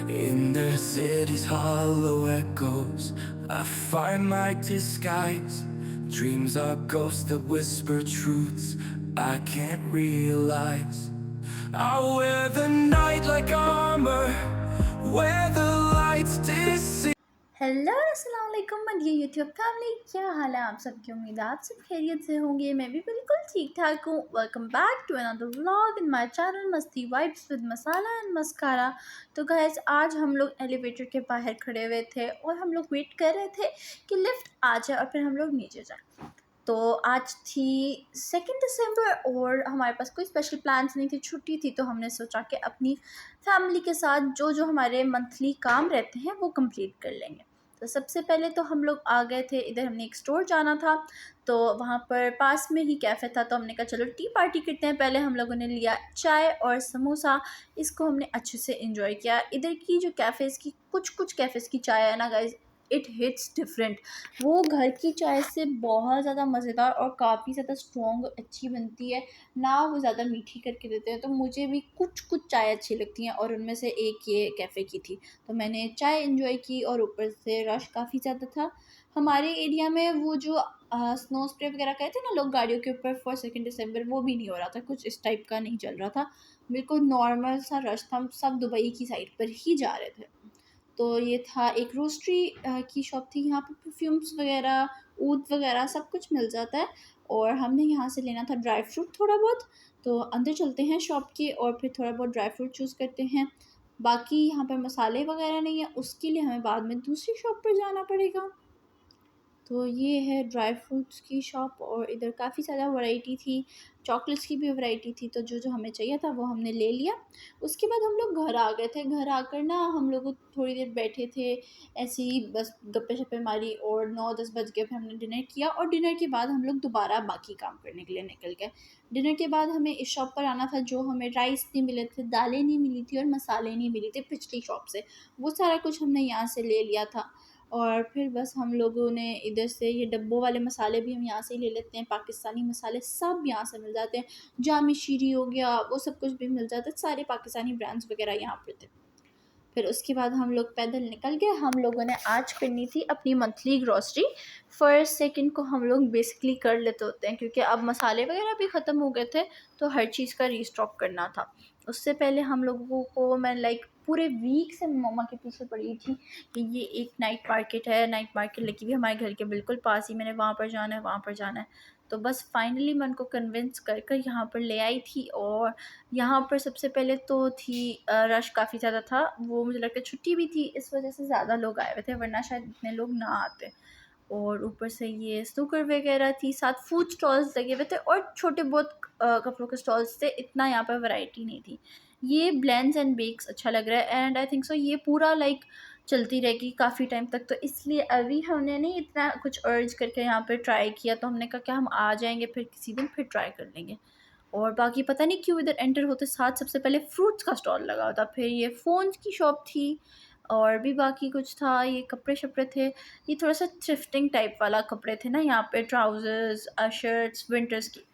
In the city's hollow echoes, I find my disguise. Dreams are ghosts that whisper truths I can't realize. I wear the night like armor, where the lights deceive. Hello अस्सलाम वालेकुम my dear YouTube family, क्या हाल है आप सबकी। उम्मीद है आप सब खैरियत से होंगे। मैं भी बिल्कुल ठीक ठाक हूँ। Welcome back to another vlog in my channel Masti vibes with Masala and mascara. तो गाइस, आज हम लोग एलिवेटर के बाहर खड़े हुए थे और हम लोग वेट कर रहे थे कि लिफ्ट आ जाए और फिर हम लोग नीचे जाए। तो आज थी 2 दिसंबर और हमारे पास कोई स्पेशल प्लान्स नहीं थे, छुट्टी थी। तो हमने सोचा कि अपनी फैमिली के साथ जो जो हमारे मंथली काम रहते हैं वो कंप्लीट कर लेंगे। तो सबसे पहले तो हम लोग आ गए थे इधर, हमने एक स्टोर जाना था। तो वहाँ पर पास में ही कैफ़े था, तो हमने कहा चलो टी पार्टी करते हैं। पहले हम लोगों ने लिया चाय और समोसा, इसको हमने अच्छे से एंजॉय किया। इधर की जो कैफ़ेज़ की कुछ कैफ़ेज़ की चाय है ना गाइज़, इट हिट्स डिफरेंट। वो घर की चाय से बहुत ज़्यादा मज़ेदार और काफ़ी ज़्यादा स्ट्रॉन्ग अच्छी बनती है ना, वो ज़्यादा मीठी करके देते हैं। तो मुझे भी कुछ चाय अच्छी लगती हैं और उनमें से एक ये कैफ़े की थी। तो मैंने चाय एंजॉय की और ऊपर से रश काफ़ी ज़्यादा था। हमारे एरिया में वो जो स्नो स्प्रे वगैरह कहते हैं ना लोग गाड़ियों के ऊपर फॉर 2 दिसंबर, वो भी नहीं हो रहा था, कुछ इस टाइप का नहीं चल रहा था। बिल्कुल नॉर्मल सा रश था, हम सब दुबई की साइड पर ही जा रहे थे। तो ये था एक रोस्ट्री की शॉप थी। यहाँ पे परफ्यूम्स वगैरह, ऊद वगैरह सब कुछ मिल जाता है। और हमने यहाँ से लेना था ड्राई फ्रूट थोड़ा बहुत। तो अंदर चलते हैं शॉप के और फिर थोड़ा बहुत ड्राई फ्रूट चूज़ करते हैं। बाकी यहाँ पर मसाले वगैरह नहीं है, उसके लिए हमें बाद में दूसरी शॉप पर जाना पड़ेगा। तो ये है ड्राई फ्रूट्स की शॉप और इधर काफ़ी ज़्यादा वैरायटी थी, चॉकलेट्स की भी वैरायटी थी। तो जो-जो हमें चाहिए था वो हमने ले लिया। उसके बाद हम लोग घर आ गए थे। घर आकर ना हम लोग थोड़ी देर बैठे थे, ऐसे ही बस गप्पे-शप्पे मारी और 9-10 बज गए। फिर हमने डिनर किया और डिनर के बाद हम लोग दोबारा बाकी काम करने के लिए निकल गए। डिनर के बाद हमें इस शॉप पर आना था, जो हमें राइस नहीं मिले थे, दालें नहीं मिली थी और मसाले नहीं मिले थे पिछली शॉप से। वो सारा कुछ हमने यहाँ से ले लिया था। और फिर बस हम लोगों ने इधर से ये डब्बों वाले मसाले भी हम यहाँ से ही ले लेते हैं, पाकिस्तानी मसाले सब यहाँ से मिल जाते हैं। जामी शीरी हो गया, वो सब कुछ भी मिल जाता है, सारे पाकिस्तानी ब्रांड्स वगैरह यहाँ पर थे। फिर उसके बाद हम लोग पैदल निकल गए। हम लोगों ने आज करनी थी अपनी मंथली ग्रॉसरी। फर्स्ट सेकंड को हम लोग बेसिकली कर लेते होते हैं, क्योंकि अब मसाले वगैरह भी ख़त्म हो गए थे, तो हर चीज़ का रीस्टॉक करना था। उससे पहले हम लोगों को, मैं लाइक पूरे वीक से मम्मा के पीछे पड़ी थी कि ये एक नाइट मार्केट है, नाइट मार्केट लगी हुई है हमारे घर के बिल्कुल पास ही। मैंने वहाँ पर जाना है, वहाँ पर जाना है। तो बस फाइनली मैं उनको कन्विंस कर कर यहाँ पर ले आई थी। और यहाँ पर सबसे पहले तो थी रश काफ़ी ज़्यादा था। वो मुझे लगता है छुट्टी भी थी, इस वजह से ज़्यादा लोग आए हुए थे, वरना शायद इतने लोग ना आते। और ऊपर से ये स्नूकर वगैरह थी, साथ फूड स्टॉल्स लगे हुए थे और छोटे बहुत कपड़ों के स्टॉल्स थे। इतना यहाँ पर वैरायटी नहीं थी। ये ब्लेंड्स एंड बेक्स अच्छा लग रहा है एंड आई थिंक सो ये पूरा लाइक चलती रहेगी काफ़ी टाइम तक। तो इसलिए अभी हमने नहीं इतना कुछ अर्ज करके यहाँ पे ट्राई किया। तो हमने कहा क्या हम आ जाएंगे फिर किसी दिन फिर ट्राई कर लेंगे। और बाकी पता नहीं क्यों इधर एंटर होते साथ सबसे पहले फ्रूट्स का स्टॉल लगा हुआ था, फिर ये फ़ोन्स की शॉप थी और भी बाकी कुछ था। ये कपड़े-शपड़े थे। ये थोड़ा-सा थ्रिफ्टिंग टाइप वाला कपड़े थे ना यहाँ पे, ट्राउज़र्स शर्ट्स विंटर्स की।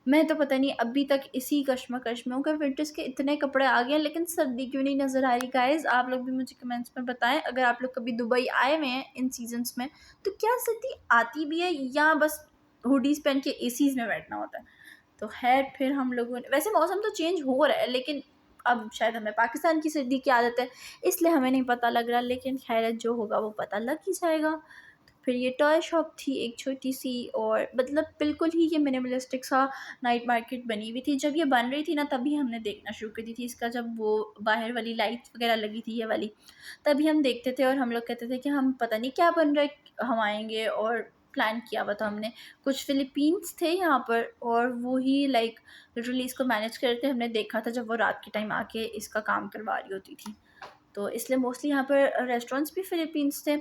मैं तो पता नहीं अभी तक इसी कश्मकश में हूँ कि विंटर्स के इतने कपड़े आ गए हैं, लेकिन सर्दी क्यों नहीं नज़र आ रही गाइज़। आप लोग भी मुझे कमेंट्स में बताएँ, अगर आप लोग कभी दुबई आए हुए हैं इन सीज़न्स में, तो क्या सर्दी आती भी है या बस हुडीज़ पहन के एसीज़ में बैठना होता है। तो ख़ैर फिर हम लोगों ने, वैसे मौसम तो चेंज हो रहा है, लेकिन अब शायद हमें पाकिस्तान की सर्दी की आदत है, इसलिए हमें नहीं पता लग रहा, लेकिन ख़ैर जो होगा वो पता लग ही जाएगा। तो फिर ये टॉय शॉप थी एक छोटी-सी, और मतलब बिल्कुल ही ये मिनिमलिस्टिक सा नाइट मार्केट बनी हुई थी। जब ये बन रही थी ना, तभी हमने देखना शुरू कर दी थी इसका, जब वो बाहर वाली लाइट्स वग़ैरह लगी थी ये वाली, तभी हम देखते थे और हम लोग कहते थे कि हम पता नहीं क्या बन रहा है, हम आएँगे। और प्लान किया हुआ था हमने। कुछ फ़िलिपीन्स थे यहाँ पर और वो ही लाइक लिटरली इसको मैनेज कर रहे थे। हमने देखा था जब वो रात के टाइम आके इसका काम करवा रही होती थी। तो इसलिए मोस्टली यहाँ पर रेस्टोरेंट्स भी फ़िलिपीन्स थे।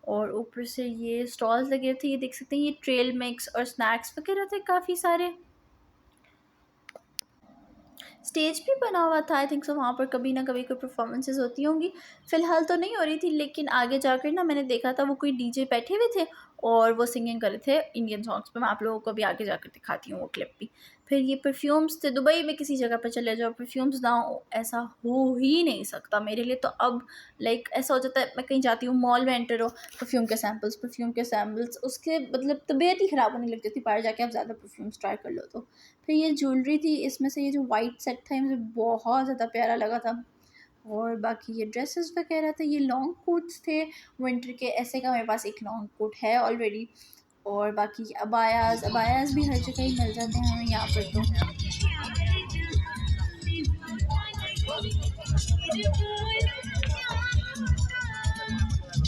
और ऊपर से ये स्टॉल्स लगे थे, ये देख सकते हैं, ये ट्रेल मिक्स और स्नैक्स वगैरह थे काफ़ी सारे। स्टेज भी बना हुआ था, आई थिंक सो वहाँ पर कभी ना कभी कोई परफॉर्मेंसेज़ होती होंगी। फ़िलहाल तो नहीं हो रही थी, लेकिन आगे जाकर ना मैंने देखा था वो कोई डीजे बैठे हुए थे और वो सिंगिंग कर रहे थे इंडियन सॉन्ग्स पे। मैं आप लोगों को भी आगे जाकर दिखाती हूँ वो क्लिप भी। फिर ये परफ्यूम्स थे, दुबई में किसी जगह पर चले जाओ परफ्यूम्स ना हो ऐसा हो ही नहीं सकता मेरे लिए। तो अब लाइक ऐसा हो जाता है, मैं कहीं जाती हूँ मॉल में एंटर हो, परफ्यूम के सैम्पल्स, उसके मतलब तबीयत ही ख़राब होने लग जाती बाहर जाके आप ज़्यादा परफ्यूम्स ट्राई कर लो तो। फिर ये ज्वेलरी थी, इसमें से ये जो वाइट सेट था ये मुझे बहुत ज़्यादा प्यारा लगा था। और बाकी ये ड्रेसेस वगैरह थे, ये लॉन्ग कोट्स थे विंटर के, ऐसे का मेरे पास एक लॉन्ग कोट है ऑलरेडी। और बाकी अबायाज़ अबायाज़ भी हर जगह ही मिल जाते हैं हमें यहाँ पर तो।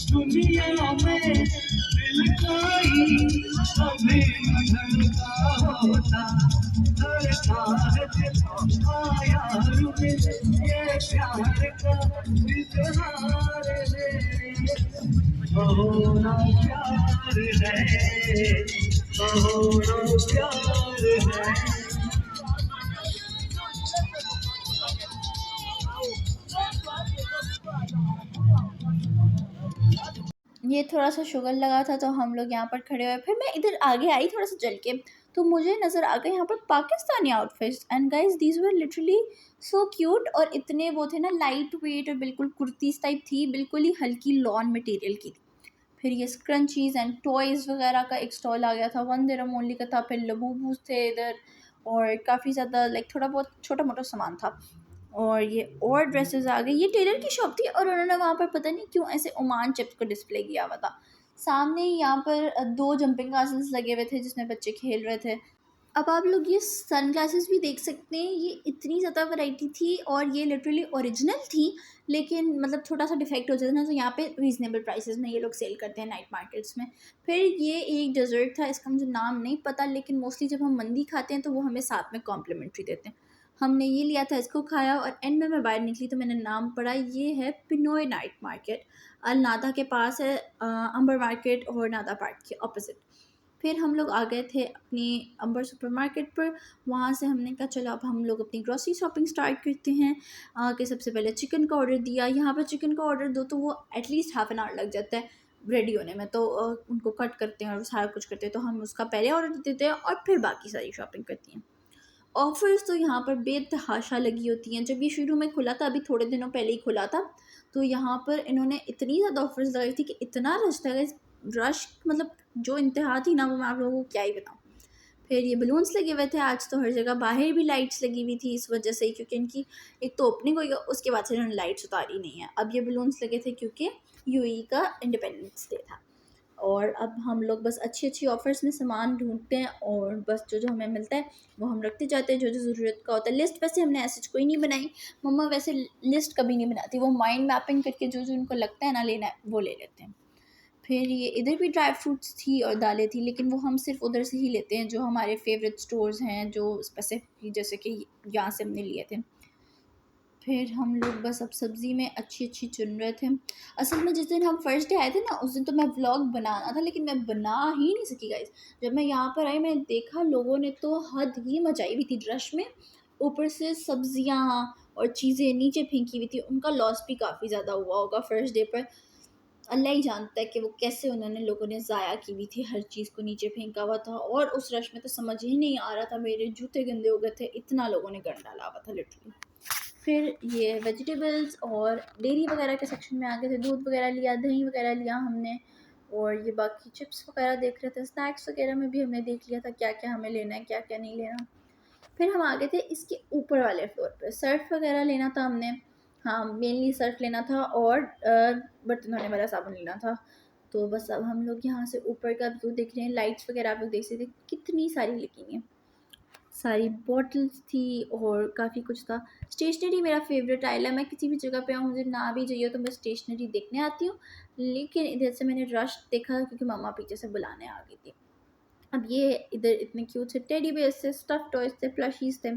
दुनिया में दिल कोई अभी धड़का होता, धड़का है दिल आया रुके, ये प्यार का इजहार है, कहो ना प्यार है, कहो ना प्यार है। ये थोड़ा-सा शुगर लगा था तो हम लोग यहाँ पर खड़े हुए। फिर मैं इधर आगे आई थोड़ा-सा चल के, तो मुझे नज़र आ गए यहाँ पर Pakistani outfits and guys these were literally so cute. और इतने वो थे ना लाइट वेट और बिल्कुल कुर्तीज़ टाइप थी, बिल्कुल ही हल्की लॉन मटेरियल की थी। फिर ये स्क्रंचीज़ एंड टॉयज़ वगैरह का एक स्टॉल आ गया था, 1 दिरहम ओनली का था। फिर लबूबूज़ थे इधर और काफ़ी ज़्यादा लाइक थोड़ा बहुत छोटा-मोटा सामान था। और ये और ड्रेसेस आ गई। ये टेलर की शॉप थी और उन्होंने वहाँ पर पता नहीं क्यों ऐसे ओमान चिप्स को डिस्प्ले किया हुआ था। सामने ही यहाँ पर 2 जंपिंग कासल्स लगे हुए थे जिसमें बच्चे खेल रहे थे। अब आप लोग ये सनग्लासेस भी देख सकते हैं, ये इतनी ज़्यादा वैरायटी थी और ये लिटरली ओरिजिनल थी, लेकिन मतलब थोड़ा-सा डिफेक्ट हो जाता है ना, तो यहाँ पे रीज़नेबल प्राइसेस में ये लोग सेल करते हैं नाइट मार्केट्स में। फिर ये एक डेज़र्ट था, इसका मुझे नाम नहीं पता, लेकिन मोस्टली जब हम मंदी खाते हैं तो वो हमें साथ में कॉम्प्लीमेंट्री देते हैं। हमने ये लिया था, इसको खाया और एंड में मैं बाहर निकली तो मैंने नाम पढ़ा, ये है पिनोय नाइट मार्केट। अल नादा के पास है, अंबर मार्केट और नादा पार्क के ऑपोज़िट। फिर हम लोग आ गए थे अपनी अंबर सुपरमार्केट पर। वहाँ से हमने कहा चलो अब हम लोग अपनी ग्रॉसरी शॉपिंग स्टार्ट करते हैं। कि सबसे पहले चिकन का ऑर्डर दिया। यहाँ पर चिकन का ऑर्डर दो तो वो एटलीस्ट हाफ एन आवर लग जाता है रेडी होने में, तो उनको कट करते हैं और सारा कुछ करते हैं, तो हम उसका पहले ऑर्डर देते हैं और फिर बाकी सारी शॉपिंग करती हैं। ऑफ़र्स तो यहाँ पर बेतहाशा लगी होती हैं। जब ये शुरू में खुला था, अभी थोड़े दिनों पहले ही खुला था, तो यहाँ पर इन्होंने इतनी ज़्यादा ऑफ़र्स लगाई थी कि इतना रश था गाइस, रश मतलब जो इंतहा थी ना वो मैं आप लोगों को क्या ही बताऊँ। फिर ये बलून्स लगे हुए थे आज तो हर जगह, बाहर भी लाइट्स लगी हुई थी इस वजह से ही, क्योंकि इनकी एक तो ओपनिंग हुई है, उसके बाद से इन्होंने लाइट्स उतारी नहीं है। अब ये बलून्स लगे थे क्योंकि यूएई का इंडिपेंडेंस डे था। और अब हम लोग बस अच्छी-अच्छी ऑफ़र्स में सामान ढूँढते हैं और बस जो-जो हमें मिलता है वो हम रखते जाते हैं, जो-जो ज़रूरत का होता है। लिस्ट वैसे हमने ऐसे कोई नहीं बनाई, मम्मा वैसे लिस्ट कभी नहीं बनाती, वो माइंड मैपिंग करके जो-जो उनको लगता है ना लेना है, वो ले लेते हैं। फिर ये इधर भी ड्राई फ्रूट्स थी और दालें थी, लेकिन वो हम सिर्फ़ उधर से ही लेते हैं जो हमारे फ़ेवरेट स्टोर्स हैं, जो स्पेसिफ़िकली जैसे कि यहाँ से हमने लिए थे। फिर हम लोग बस अब सब्ज़ी में अच्छी-अच्छी चुन रहे थे। असल में जिस दिन हम फर्स्ट डे आए थे ना, उस दिन तो मैं व्लॉग बनाना था, लेकिन मैं बना ही नहीं सकी गाइज़। जब मैं यहाँ पर आई मैंने देखा लोगों ने तो हद ही मचाई हुई थी रश में। ऊपर से सब्ज़ियाँ और चीज़ें नीचे फेंकी हुई थी, उनका लॉस भी काफ़ी ज़्यादा हुआ होगा फर्स्ट डे पर। अल्लाह ही जानता है कि वो कैसे उन्होंने लोगों ने ज़ाया की हुई थी, हर चीज़ को नीचे फेंका हुआ था और उस रश में तो समझ ही नहीं आ रहा था, मेरे जूते गंदे हो गए थे, इतना लोगों ने गंद डाला हुआ था लिटरली। फिर ये वेजिटेबल्स और डेयरी वगैरह के सेक्शन में आ गए थे, दूध वगैरह लिया, दही वगैरह लिया हमने। और ये बाकी चिप्स वगैरह देख रहे थे, स्नैक्स वगैरह में भी हमने देख लिया था क्या-क्या हमें लेना है, क्या-क्या नहीं लेना। फिर हम आ गए थे इसके ऊपर वाले फ्लोर पे, सर्फ़ वगैरह लेना था हमने। हाँ, मेनली सर्फ़ लेना था और बर्तन धोने वाला साबुन लेना था। तो बस अब हम लोग यहाँ से ऊपर का व्यू देख रहे हैं, लाइट्स वगैरह आप लोग देख सकते हैं, कितनी सारी लगी हैं। सारी बॉटल्स थी और काफ़ी कुछ था। स्टेशनरी मेरा फ़ेवरेट आइल है, मैं किसी भी जगह पे आऊँ मुझे ना भी चाहिए तो मैं स्टेशनरी देखने आती हूँ। लेकिन इधर से मैंने रश देखा क्योंकि मम्मा पीछे से बुलाने आ गई थी। अब ये इधर इतने क्यूट से टेडी बियर्स थे, स्टफ़्ड टॉयज़ थे, प्लशीज़ थे।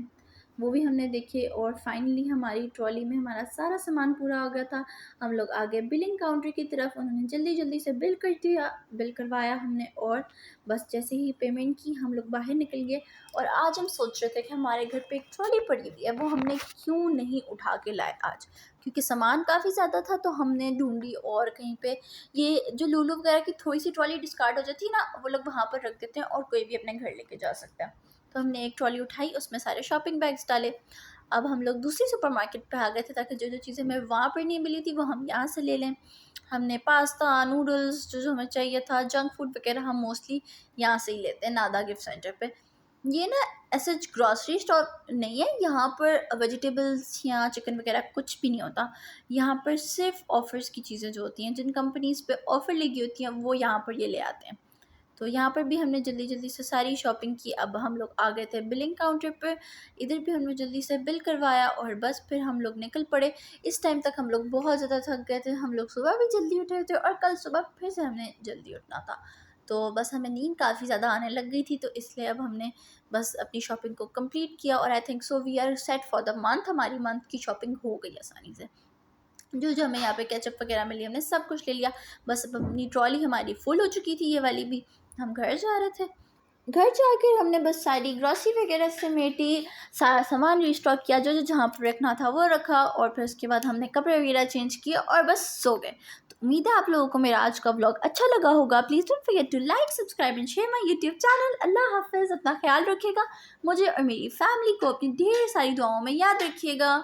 वो भी हमने देखे और फाइनली हमारी ट्रॉली में हमारा सारा सामान पूरा हो गया था। हम लोग आ गए बिलिंग काउंटर की तरफ, उन्होंने जल्दी जल्दी से बिल कर दिया, बिल करवाया हमने और बस जैसे ही पेमेंट की हम लोग बाहर निकल गए। और आज हम सोच रहे थे कि हमारे घर पे एक ट्रॉली पड़ी हुई है, वो हमने क्यों नहीं उठा के लाए आज, क्योंकि सामान काफ़ी ज़्यादा था तो हमने ढूंढी और कहीं पे ये जो लूलू वगैरह की थोड़ी सी ट्रॉली डिस्कार्ड हो जाती है ना, वो लोग वहाँ पर रख देते हैं और कोई भी अपने घर लेके जा सकता है। तो हमने एक ट्रॉली उठाई, उसमें सारे शॉपिंग बैग्स डाले। अब हम लोग दूसरी सुपरमार्केट पे आ गए थे ताकि जो जो चीज़ें हमें वहाँ पर नहीं मिली थी वो हम यहाँ से ले लें। हमने पास्ता, नूडल्स जो जो हमें चाहिए था, जंक फूड वगैरह हम मोस्टली यहाँ से ही लेते हैं, नादा गिफ्ट सेंटर पे। ये ना ऐसे ग्रॉसरी स्टोर नहीं है, यहाँ पर वेजिटेबल्स या चिकन वगैरह कुछ भी नहीं होता। यहाँ पर सिर्फ ऑफ़र्स की चीज़ें जो होती हैं, जिन कंपनीज़ पे ऑफ़र लगी होती हैं, वो यहाँ पर ये ले आते हैं। तो यहाँ पर भी हमने जल्दी जल्दी से सारी शॉपिंग की। अब हम लोग आ गए थे बिलिंग काउंटर पर, इधर भी हमने जल्दी से बिल करवाया और बस फिर हम लोग निकल पड़े। इस टाइम तक हम लोग बहुत ज़्यादा थक गए थे, हम लोग सुबह भी जल्दी उठे थे और कल सुबह फिर से हमने जल्दी उठना था। तो बस हमें नींद काफ़ी ज़्यादा आने लग गई थी, तो इसलिए अब हमने बस अपनी शॉपिंग को कंप्लीट किया और I think so we are set for the month. हमारी मंथ की शॉपिंग हो गई आसानी से। जो जो हमें यहाँ पे केचप वगैरह मिली हमने सब कुछ ले लिया। बस अब अपनी ट्रॉली हमारी फुल हो चुकी थी, ये वाली भी। हम घर जा रहे थे, घर जाकर हमने बस सारी ग्रॉसरी वगैरह समेटी, सारा सामान रिस्टॉक किया, जो जो जहाँ पर रखना था वो रखा और फिर उसके बाद हमने कपड़े वगैरह चेंज किए और बस सो गए। तो उम्मीद है आप लोगों को मेरा आज का व्लॉग अच्छा लगा होगा। Please don't forget to like, subscribe and share my YouTube channel. अल्लाह हाफ़िज़, अपना ख्याल रखिएगा, मुझे और मेरी फैमिली को अपनी ढेर सारी दुआओं में याद रखिएगा।